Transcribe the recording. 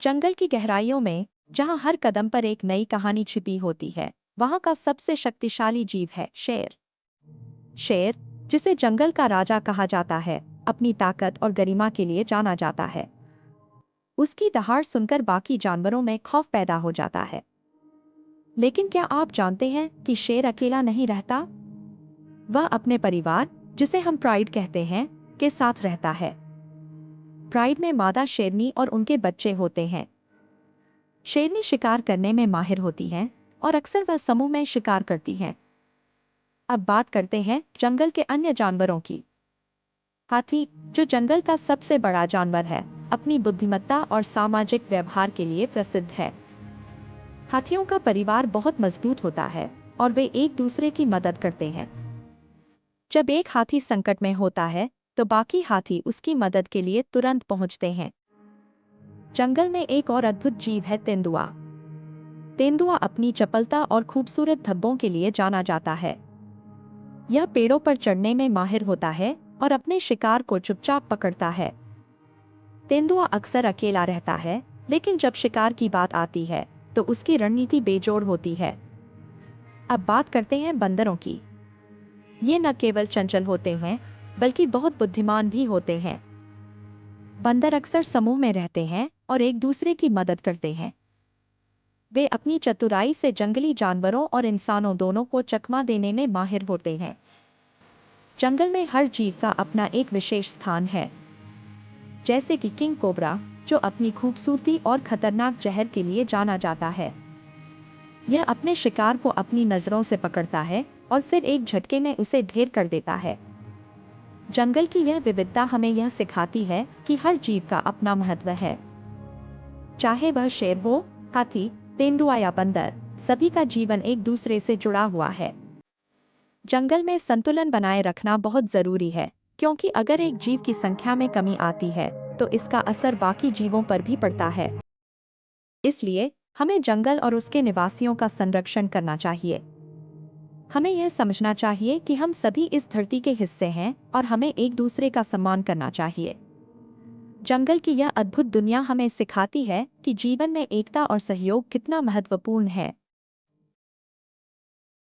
जंगल की गहराइयों में, जहां हर कदम पर एक नई कहानी छिपी होती है, वहां का सबसे शक्तिशाली जीव है शेर। शेर, जिसे जंगल का राजा कहा जाता है, अपनी ताकत और गरिमा के लिए जाना जाता है। उसकी दहाड़ सुनकर बाकी जानवरों में खौफ पैदा हो जाता है। लेकिन क्या आप जानते हैं कि शेर अकेला नहीं रहता? वह अपने परिवार, जिसे हम प्राइड कहते हैं, के साथ रहता है। प्राइड में मादा शेरनी और उनके बच्चे होते हैं। शेरनी शिकार करने में माहिर होती हैं और अक्सर वह समूह में शिकार करती हैं। अब बात करते हैं जंगल के अन्य जानवरों की। हाथी, जो जंगल का सबसे बड़ा जानवर है, अपनी बुद्धिमत्ता और सामाजिक व्यवहार के लिए प्रसिद्ध है। हाथियों का परिवार बहुत मजबूत होता है और वे एक दूसरे की मदद करते हैं। जब एक हाथी संकट में होता है, तो बाकी हाथी उसकी मदद के लिए तुरंत पहुंचते हैं। जंगल में एक और अद्भुत जीव है तेंदुआ। तेंदुआ अपनी चपलता और खूबसूरत धब्बों के लिए जाना जाता है। यह पेड़ों पर चढ़ने में माहिर होता है और अपने शिकार को चुपचाप पकड़ता है। तेंदुआ अक्सर अकेला रहता है, लेकिन जब शिकार की बात आती है, तो उसकी रणनीति बेजोड़ होती है। अब बात करते हैं बंदरों की। ये न केवल चंचल होते हैं, बल्कि बहुत बुद्धिमान भी होते हैं। बंदर अक्सर समूह में रहते हैं और एक दूसरे की मदद करते हैं। वे अपनी चतुराई से जंगली जानवरों और इंसानों दोनों को चकमा देने में माहिर होते हैं। जंगल में हर जीव का अपना एक विशेष स्थान है, जैसे कि किंग कोबरा, जो अपनी खूबसूरती और खतरनाक जहर के लिए जाना जाता है। यह अपने शिकार को अपनी नजरों से पकड़ता है और फिर एक झटके में उसे ढेर कर देता है। जंगल की यह विविधता हमें यह सिखाती है कि हर जीव का अपना महत्व है। चाहे वह शेर हो, हाथी, तेंदुआ या बंदर, सभी का जीवन एक दूसरे से जुड़ा हुआ है। जंगल में संतुलन बनाए रखना बहुत जरूरी है, क्योंकि अगर एक जीव की संख्या में कमी आती है, तो इसका असर बाकी जीवों पर भी पड़ता है। इसलिए हमें जंगल और उसके निवासियों का संरक्षण करना चाहिए। हमें यह समझना चाहिए कि हम सभी इस धरती के हिस्से हैं और हमें एक दूसरे का सम्मान करना चाहिए। जंगल की यह अद्भुत दुनिया हमें सिखाती है कि जीवन में एकता और सहयोग कितना महत्वपूर्ण है।